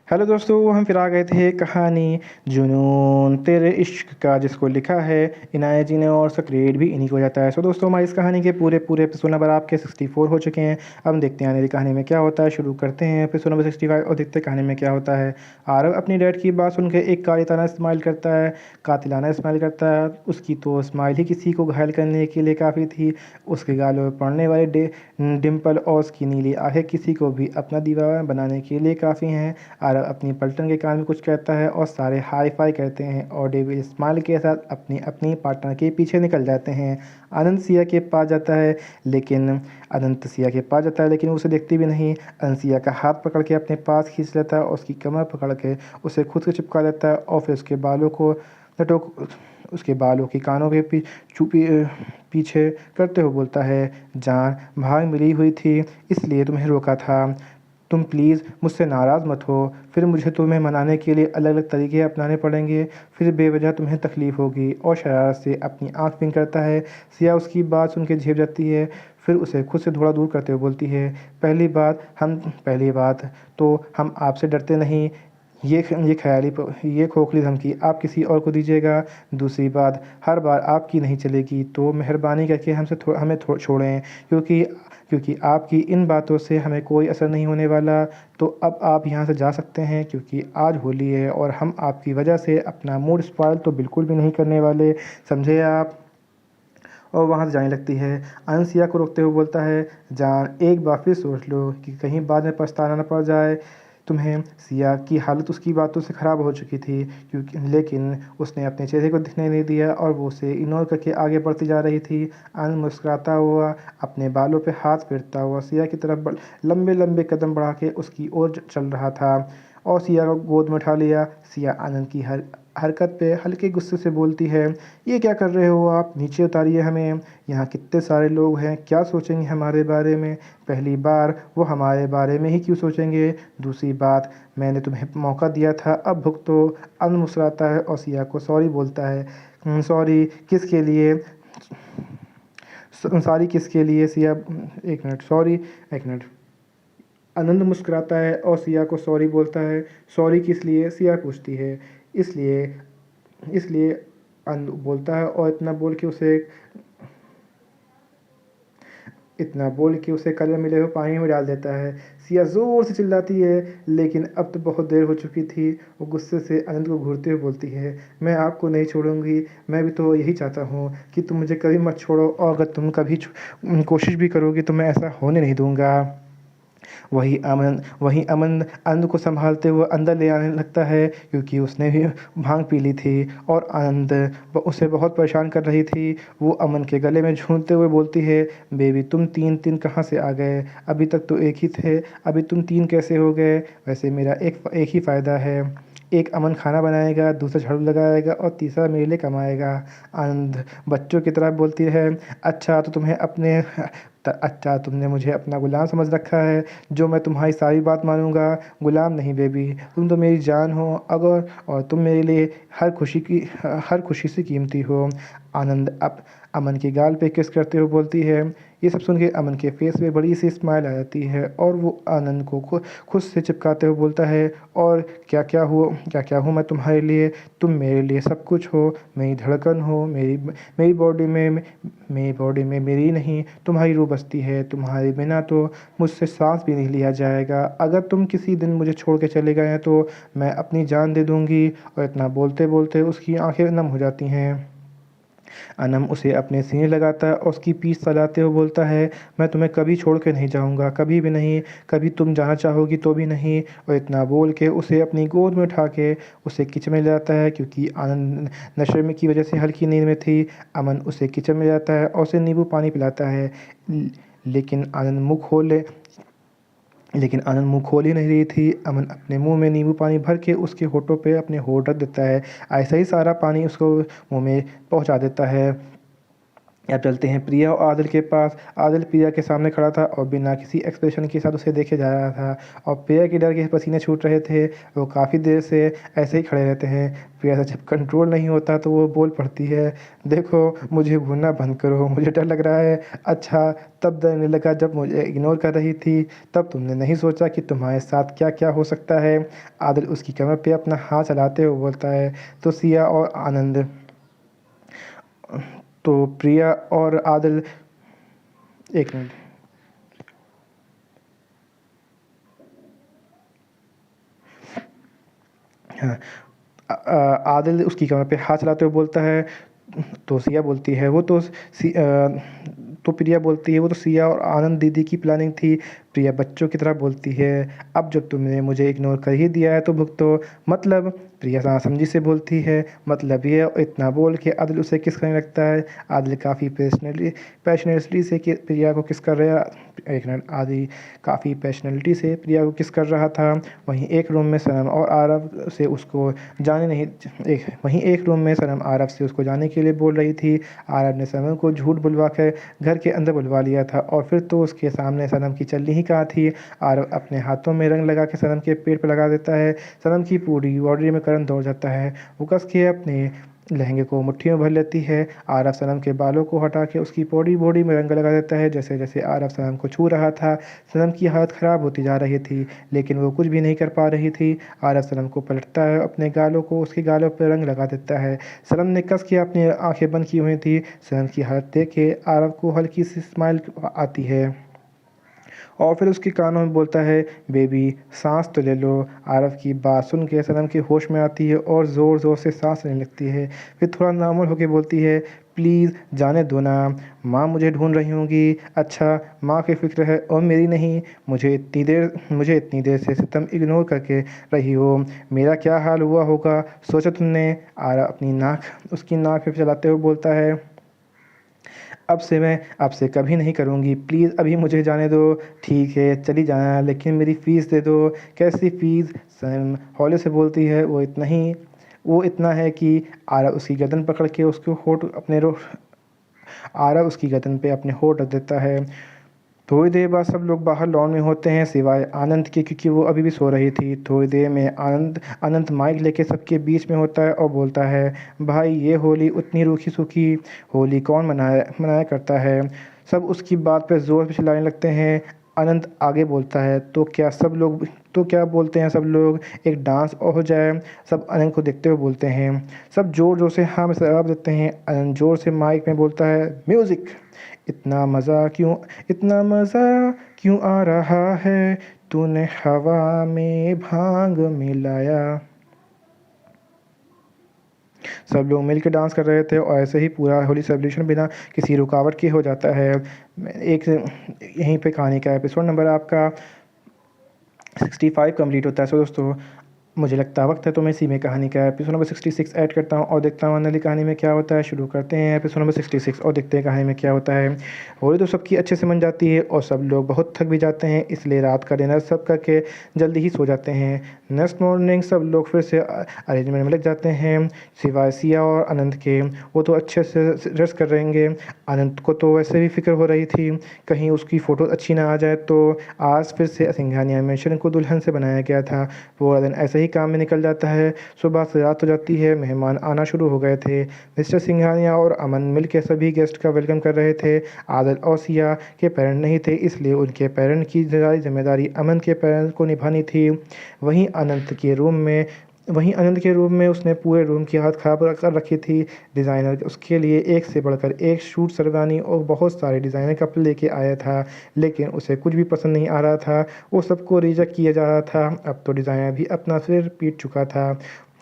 Hello दोस्तों, हम फिर आ गए थे कहानी जुनून तेरे इश्क का, जिसको लिखा है इनायत जी ने और उसका क्रेडिट भी इन्हीं को हो जाता है। सो दोस्तों, हमारी इस कहानी के पूरे पूरे एपिसोड नंबर आपके 64 हो चुके हैं। अब हम देखते हैं आने वाली कहानी में क्या होता है। शुरू करते हैं एपिसोड नंबर 65 और देखते हैं कहानी में क्या होता है। आरव अपनी डैड की बात सुन के एक कातिलाना स्माइल करता है। कातिलाना स्माइल करता है। उसकी तो स्माइल ही किसी को घायल करने के लिए काफ़ी थी। उसके गालों में पड़ने वाले डिम्पल और उसकी नीली आंखें किसी को भी अपना दीवाना बनाने के लिए काफ़ी हैं। आरव अपनी पलटन के कान में कुछ कहता है और सारे हाई फाई करते हैं और डेविड स्माइल के साथ अपनी अपनी पार्टनर के पीछे निकल जाते हैं। अनंत सिया के पास जाता है लेकिन वो उसे देखती भी नहीं। अनंत सिया का हाथ पकड़ के अपने पास खींच लेता है और उसकी कमर पकड़ के उसे खुद से चिपका लेता है और फिर उसके बालों की कानों के पीछे करते हुए बोलता है, जान भाग मिली हुई थी इसलिए तुम्हें रोका था। तुम प्लीज़ मुझसे नाराज़ मत हो। फिर मुझे तुम्हें मनाने के लिए अलग अलग तरीके अपनाने पड़ेंगे। फिर बेवजह तुम्हें तकलीफ़ होगी। और शरारत से अपनी आँख पिंक करता है। सिया उसकी बात सुन के झेप जाती है। फिर उसे खुद से थोड़ा दूर करते हुए बोलती है, पहली बात तो हम आपसे डरते नहीं। ये खोखली धमकी आप किसी और को दीजिएगा। दूसरी बात, हर बार आपकी नहीं चलेगी तो मेहरबानी करके हमें छोड़ें, क्योंकि क्योंकि आपकी इन बातों से हमें कोई असर नहीं होने वाला। तो अब आप यहाँ से जा सकते हैं, क्योंकि आज होली है और हम आपकी वजह से अपना मूड स्पॉइल तो बिल्कुल भी नहीं करने वाले, समझे आप। और वहाँ से जाने लगती है। अनसिया को रोकते हुए बोलता है, जान एक बार फिर सोच लो कि कहीं बाद में पछताना न पड़ जाए तुम्हें। सिया की हालत उसकी बातों से ख़राब हो चुकी थी, लेकिन उसने अपने चेहरे को दिखने नहीं दिया और वो उसे इग्नोर करके आगे बढ़ती जा रही थी। आनंद मुस्कुराता हुआ अपने बालों पे हाथ फेरता हुआ सिया की तरफ लंबे लंबे कदम बढ़ा के उसकी ओर चल रहा था और सिया को गोद में उठा लिया। सिया आनंद की हरकत पे हल्के गुस्से से बोलती है, ये क्या कर रहे हो आप, नीचे उतारिए हमें। यहाँ कितने सारे लोग हैं, क्या सोचेंगे हमारे बारे में। पहली बार वो हमारे बारे में ही क्यों सोचेंगे। दूसरी बात, मैंने तुम्हें मौका दिया था, अब भुगतो। अन मुस्कुराता है और सिया को सॉरी बोलता है। सॉरी किसके लिए, सॉरी किसके लिए सिया, एक मिनट, सॉरी, एक मिनट। आनंद मुस्कुराता है और सिया को सॉरी बोलता है। सॉरी किस लिए, सिया पूछती है। इसलिए इसलिए आनंद बोलता है और इतना बोल के उसे कलर मिले हुए पानी में डाल देता है। सिया ज़ोर से चिल्लाती है, लेकिन अब तो बहुत देर हो चुकी थी। वो गुस्से से आनंद को घूरते हुए बोलती है, मैं आपको नहीं छोड़ूंगी। मैं भी तो यही चाहता हूँ कि तुम मुझे कभी मत छोड़ो, और अगर तुम कभी कोशिश भी करोगी तो मैं ऐसा होने नहीं दूंगा। वही अमन आनंद को संभालते हुए अंदर ले आने लगता है, क्योंकि उसने भी भांग पी ली थी और आनंद उसे बहुत परेशान कर रही थी। वो अमन के गले में झूलते हुए बोलती है, बेबी तुम तीन तीन कहाँ से आ गए, अभी तक तो एक ही थे, अभी तुम तीन कैसे हो गए। वैसे मेरा एक ही फ़ायदा है, एक अमन खाना बनाएगा, दूसरा झाड़ू लगाएगा और तीसरा मेरे लिए कमाएगा। आनंद बच्चों की तरह बोलती है, अच्छा तो अच्छा तुमने मुझे अपना गुलाम समझ रखा है, जो मैं तुम्हारी सारी बात मानूंगा। गुलाम नहीं बेबी, तुम तो मेरी जान हो, अगर और तुम मेरे लिए हर खुशी से कीमती हो। आनंद अब अमन के गाल पे किस करते हुए बोलती है। ये सब सुन के अमन के फेस पे बड़ी सी स्माइल आ जाती है और वो आनंद को खुद से चिपकाते हुए बोलता है, और क्या क्या हूँ मैं तुम्हारे लिए, तुम मेरे लिए सब कुछ हो, मेरी धड़कन हो, मेरी बॉडी में मेरी नहीं तुम्हारी रूह बसती है। तुम्हारे बिना तो मुझसे सांस भी नहीं लिया जाएगा। अगर तुम किसी दिन मुझे छोड़ के चले गए हैं तो मैं अपनी जान दे दूंगी। और इतना बोलते बोलते उसकी आंखें नम हो जाती हैं। अनम उसे अपने सीने लगाता है और उसकी पीठ सहलाते हुए बोलता है, मैं तुम्हें कभी छोड़ के नहीं जाऊंगा, कभी भी नहीं, कभी तुम जाना चाहोगी तो भी नहीं। और इतना बोल के उसे अपनी गोद में उठा के उसे किचन में ले जाता है, क्योंकि आनंद नशे में की वजह से हल्की नींद में थी। अमन उसे किचन में जाता है और उसे नींबू पानी पिलाता है। लेकिन आनंद मुंह खोल ही नहीं रही थी। अमन अपने मुंह में नींबू पानी भर के उसके होठों पे अपने होठ रख देता है। ऐसा ही सारा पानी उसको मुंह में पहुंचा देता है। अब चलते हैं प्रिया और आदिल के पास। आदिल प्रिया के सामने खड़ा था और बिना किसी एक्सप्रेशन के साथ उसे देखे जा रहा था और प्रिया के डर के पसीने छूट रहे थे। वो काफ़ी देर से ऐसे ही खड़े रहते हैं। प्रिया से जब कंट्रोल नहीं होता तो वो बोल पड़ती है, देखो मुझे घूरना बंद करो, मुझे डर लग रहा है। अच्छा, तब डरने लगा जब मुझे इग्नोर कर रही थी। तब तुमने नहीं सोचा कि तुम्हारे साथ क्या क्या हो सकता है। आदिल उसकी कमर पे अपना हाथ चलाते हुए बोलता है। तो सिया और आनंद तो प्रिया और आदिल, एक मिनट। हाँ, आदिल उसकी कमर पे हाथ चलाते हुए बोलता है। तो सिया बोलती है वो तो तो प्रिया बोलती है वो तो सिया और आनंद दीदी की प्लानिंग थी। प्रिया बच्चों की तरह बोलती है, अब जब तुमने मुझे इग्नोर कर ही दिया है तो भुगतो। मतलब प्रिया नासमझी से बोलती है, मतलब ये। इतना बोल के आदिल उसे किस करने लगता है। आदिल काफ़ी पैशनेटली से प्रिया को किस कर रहा। एक मिनट, आदि काफ़ी पैशनेलिटी से प्रिया को किस कर रहा था। वहीं एक रूम में सनम और आरव से उसको जाने नहीं एक वहीं एक रूम में सनम आरव से उसको जाने के लिए बोल रही थी। आरव ने सनम को झूठ बुलवा कर घर के अंदर बुलवा लिया था और फिर तो उसके सामने सनम की चलनी ही कहाँ थी। आरव अपने हाथों में रंग लगा के सनम के पेट पर लगा देता है। सनम की पूरी बॉडी में करंट दौड़ जाता है। वो कस के अपने लहंगे को मुट्ठी में भर लेती है। आरव सनम के बालों को हटा के उसकी बॉडी बॉडी में रंग लगा देता है। जैसे जैसे आरव सनम को छू रहा था, सनम की हालत ख़राब होती जा रही थी, लेकिन वो कुछ भी नहीं कर पा रही थी। आरव सनम को पलटता है, अपने गालों को उसके गालों पर रंग लगा देता है। सनम ने कस के अपनी आंखें बंद की हुई थी। सनम की हालत देख के आरव को हल्की सी स्माइल आती है और फिर उसके कानों में बोलता है, बेबी सांस तो ले लो। आरव की बात सुन के सनम की होश में आती है और ज़ोर ज़ोर से सांस लेने लगती है। फिर थोड़ा नॉर्मल होकर बोलती है, प्लीज़ जाने दो ना, माँ मुझे ढूंढ रही होंगी। अच्छा, माँ की फ़िक्र है और मेरी नहीं। मुझे इतनी देर से तुम इग्नोर करके रही हो, मेरा क्या हाल हुआ होगा सोचा तुमने। आरव अपनी नाक उसकी नाक पे चलाते हुए बोलता है, अब से मैं आपसे कभी नहीं करूँगी, प्लीज़ अभी मुझे जाने दो। ठीक है चली जाना, लेकिन मेरी फ़ीस दे दो। कैसी फ़ीस, सनम हौले से बोलती है। वो इतना है कि आरव उसकी गर्दन पकड़ के उसको होठ अपने रो आरव उसकी गर्दन पे अपने होठ रख देता है। थोड़ी देर बाद सब लोग बाहर लॉन में होते हैं सिवाय आनंद के, क्योंकि वो अभी भी सो रही थी। थोड़ी देर में आनंद माइक लेके सबके बीच में होता है और बोलता है, भाई ये होली उतनी रूखी सूखी होली कौन मनाया करता है। सब उसकी बात पे ज़ोर से चिल्लाने लगते हैं। आनंद आगे बोलता है, तो क्या बोलते हैं सब लोग, एक डांस और हो जाए। सब आनंद को देखते हुए बोलते हैं। सब ज़ोर ज़ोर से हाँ में जवाब देते हैं। आनंद ज़ोर से माइक में बोलता है, म्यूज़िक। इतना मज़ा क्यों इतना मज़ा क्यों आ रहा है, तूने हवा में भांग मिलाया। सब लोग मिलकर डांस कर रहे थे और ऐसे ही पूरा होली सेलिब्रेशन बिना किसी रुकावट के हो जाता है। एक यहीं पे कहानी का एपिसोड नंबर आपका 65 कंप्लीट होता है। सो दोस्तों, मुझे लगता है वक्त है तो मैं इसी में कहानी का एपिसोड नंबर 66 ऐड करता हूँ और देखता हूँ आने वाली कहानी में क्या होता है। शुरू करते हैं एपिसोड नंबर 66 और देखते हैं कहानी में क्या होता है। होली तो सबकी अच्छे से मन जाती है और सब लोग बहुत थक भी जाते हैं, इसलिए रात का डिनर सब करके जल्दी ही सो जाते हैं। नेक्स्ट मॉर्निंग सब लोग फिर से अरेंजमेंट में लग जाते हैं, सिवाय सिया और आनंद के। वो तो अच्छे से रेस्ट कर रहेंगे। आनंद को तो वैसे भी फिक्र हो रही थी कहीं उसकी फ़ोटो अच्छी ना आ जाए, तो आज फिर से सिंघानिया मेंशन को दुल्हन से बनाया गया था। पूरा दिन ऐसे ही काम में निकल जाता है। सुबह से रात हो जाती है, मेहमान आना शुरू हो गए थे। मिस्टर सिंघानिया और अमन मिलकर सभी गेस्ट का वेलकम कर रहे थे। आदिल और सिया के पेरेंट नहीं थे, इसलिए उनके पेरेंट की सारी जिम्मेदारी अमन के पेरेंट्स को निभानी थी। वहीं अनंत के रूम में उसने पूरे रूम की हालत ख़राब कर रखी थी। डिज़ाइनर उसके लिए एक से बढ़कर एक सूट शेरवानी और बहुत सारे डिज़ाइनर कपड़े लेके आया था, लेकिन उसे कुछ भी पसंद नहीं आ रहा था। वो सबको रिजेक्ट किया जा रहा था। अब तो डिज़ाइनर भी अपना सिर पीट चुका था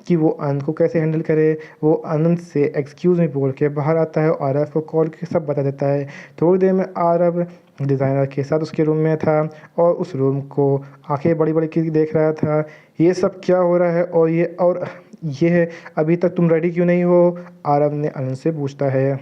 कि वो आनंद को कैसे हैंडल करे। वो आनंद से एक्सक्यूज़ मी बोल के बाहर आता है और आरव को कॉल करके सब बता देता है। थोड़ी देर में आरव डिज़ाइनर के साथ उसके रूम में था और उस रूम को आंखें बड़ी बड़ी की देख रहा था। ये सब क्या हो रहा है और ये है, अभी तक तुम रेडी क्यों नहीं हो, आरव ने आनंद से पूछता है।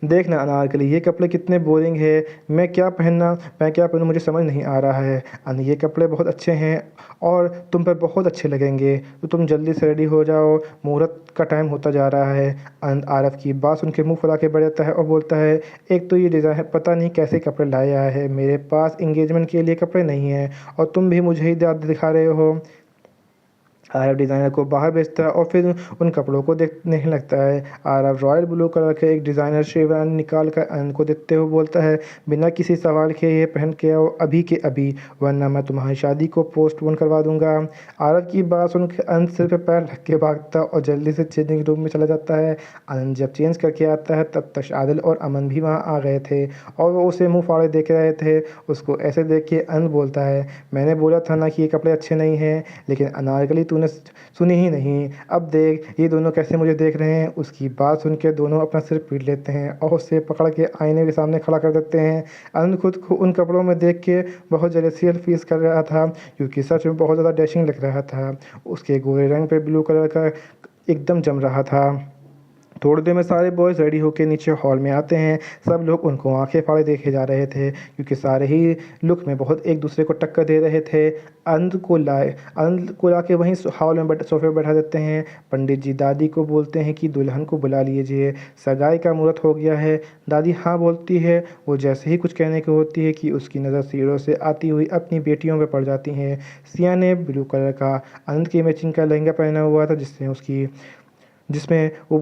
देख ना अनारकली, ये कपड़े कितने बोरिंग है, मैं क्या पहनूँ मुझे समझ नहीं आ रहा है। ये कपड़े बहुत अच्छे हैं और तुम पर बहुत अच्छे लगेंगे, तो तुम जल्दी से रेडी हो जाओ, मुहूर्त का टाइम होता जा रहा है। आरव की बात सुन के मुँह फुला के बैठ जाता है और बोलता है, एक तो ये डिज़ाइन पता नहीं कैसे कपड़े लाया है, मेरे पास एंगेजमेंट के लिए कपड़े नहीं हैं और तुम भी मुझे ही दाद दिखा रहे हो। आरव डिज़ाइनर को बाहर भेजता है और फिर उन कपड़ों को देखने लगता है। आरव रॉयल ब्लू कलर का एक डिज़ाइनर शेरवानी निकाल कर अनंत को देते हुए बोलता है, बिना किसी सवाल के ये पहन के आओ अभी के अभी, वरना मैं तुम्हारी शादी को पोस्टपोन करवा दूंगा। आरव की बात सुन के अनंत सिर पे पैर रख के भागता और जल्दी से चेंजिंग रूम में चला जाता है। अनंत जब चेंज करके आता है तब तक आदिल और अमन भी वहाँ आ गए थे और वो उसे मुँह फाड़े देख रहे थे। उसको ऐसे देख के अनंत बोलता है, मैंने बोला था ना कि ये कपड़े अच्छे नहीं हैं, लेकिन अनारकली तूने सुनी ही नहीं। अब देख ये दोनों कैसे मुझे देख रहे हैं। उसकी बात सुन के दोनों अपना सिर पीट लेते हैं और उसे पकड़ के आईने के सामने खड़ा कर देते हैं। अनंत खुद को उन कपड़ों में देख के बहुत जेलसी फील कर रहा था, क्योंकि सच में बहुत ज़्यादा डैशिंग लग रहा था। उसके गोरे रंग पे ब्लू कलर का एकदम जम रहा था। थोड़ी देर में सारे बॉयज़ रेडी होके नीचे हॉल में आते हैं। सब लोग उनको आंखें फाड़े देखे जा रहे थे, क्योंकि सारे ही लुक में बहुत एक दूसरे को टक्कर दे रहे थे। आनंद को लाके वहीं हॉल में सोफे पर बैठा देते हैं। पंडित जी दादी को बोलते हैं कि दुल्हन को बुला लीजिए, सगाई का मुहूर्त हो गया है। दादी हाँ बोलती है। वो जैसे ही कुछ कहने की होती है कि उसकी नज़र सीढ़ों से आती हुई अपनी बेटियों पर पड़ जाती हैं। सिया ने ब्लू कलर का आनंद की मैचिंग का लहंगा पहना हुआ था, जिसमें वो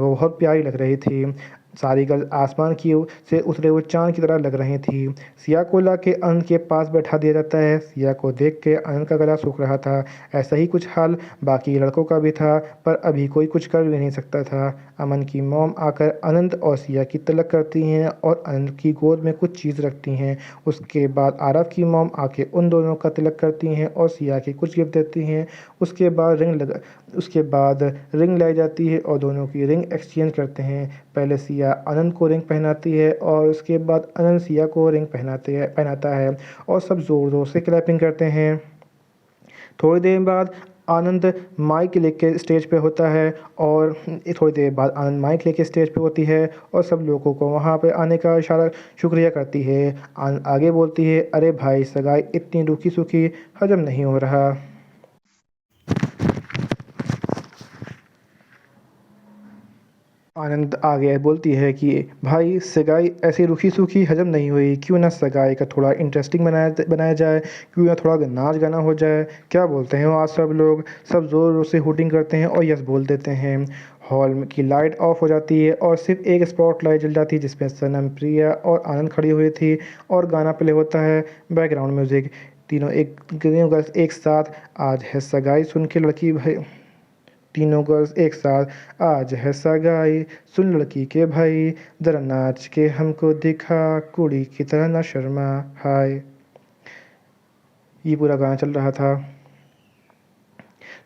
बहुत प्यारी लग रही थी। सारी गर्ल्स आसमान की से उतरे हुए चाँद की तरह लग रही थी। सिया को लाके अनंत के पास बैठा दिया जाता है। सिया को देख के अनंत का गला सूख रहा था। ऐसा ही कुछ हाल बाकी लड़कों का भी था, पर अभी कोई कुछ कर भी नहीं सकता था। अमन की मॉम आकर अनंत और सिया की तलक करती हैं और अनंत की गोद में कुछ चीज़ रखती हैं। उसके बाद आरव की मॉम आके उन दोनों का तिलक करती हैं और सिया के कुछ गिफ्ट देती हैं। उसके बाद रिंग लाई जाती है और दोनों की रिंग एक्सचेंज करते हैं। पहले सिया अनंत को रिंग पहनाती है और उसके बाद अनंत सिया को रिंग पहनाता है और सब ज़ोर ज़ोर से क्लैपिंग करते हैं। थोड़ी देर बाद आनंद माइक लेके स्टेज पे होता है और थोड़ी देर बाद आनंद माइक लेके स्टेज पे होती है और सब लोगों को वहाँ पे आने का शुक्रिया करती है। आनंद आगे बोलती है, अरे भाई सगाई इतनी रूखी सूखी हजम नहीं हो रहा। आनंद आगे बोलती है कि भाई सगाई ऐसी रूखी सूखी हजम नहीं हुई, क्यों ना सगाई का थोड़ा इंटरेस्टिंग बनाया जाए, क्यों ना थोड़ा नाच गाना हो जाए, क्या बोलते हैं आज सब लोग। सब ज़ोर ज़ोर से हुटिंग करते हैं और यस बोल देते हैं। हॉल की लाइट ऑफ हो जाती है और सिर्फ एक स्पॉट लाइट जल जाती है, जिसमें सनम, प्रिया और आनंद खड़ी हुई थी और गाना प्ले होता है, बैकग्राउंड म्यूज़िक। तीनों गर्ल्स एक साथ, आज है सगाई सुन के लड़की भाई तीनों गर्ल्स एक साथ, आज है सगाई सुन लड़की के भाई, ज़रा नाच के हमको दिखा, कुड़ी की तरह ना शर्मा, हाय। ये पूरा गाना चल रहा था।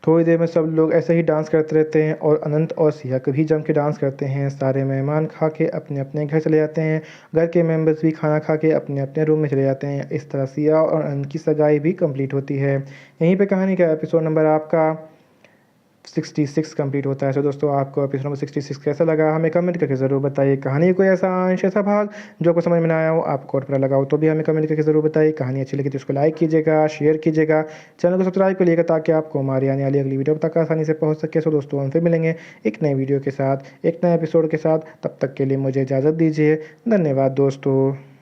थोड़ी देर में सब लोग ऐसे ही डांस करते रहते हैं और अनंत और सिया कभी जम के डांस करते हैं। सारे मेहमान खा के अपने अपने घर चले जाते हैं। घर के मेंबर्स भी खाना खा के अपने अपने रूम में चले जाते हैं। इस तरह सिया और अनंत की सगाई भी कंप्लीट होती है। यहीं पे कहानी का एपिसोड नंबर आपका 66 कंप्लीट होता है। तो दोस्तों आपको एपिसोड नंबर 66 कैसा लगा हमें कमेंट करके ज़रूर बताइए। कहानी कोई ऐसा अंश ऐसा भाग जो आपको समझ में ना आया हो, आपको और पता लगा हो, तो भी हमें कमेंट करके ज़रूर बताइए। कहानी अच्छी लगी तो उसको लाइक कीजिएगा, शेयर कीजिएगा, चैनल को सब्सक्राइब करिएगा, ताकि आपको हमारी आने वाली अगली वीडियो तक आसानी से पहुँच सके। सो दोस्तों हम फिर मिलेंगे एक नई वीडियो के साथ, एक नए एपिसोड के साथ। तब तक के लिए मुझे इजाज़त दीजिए। धन्यवाद दोस्तों।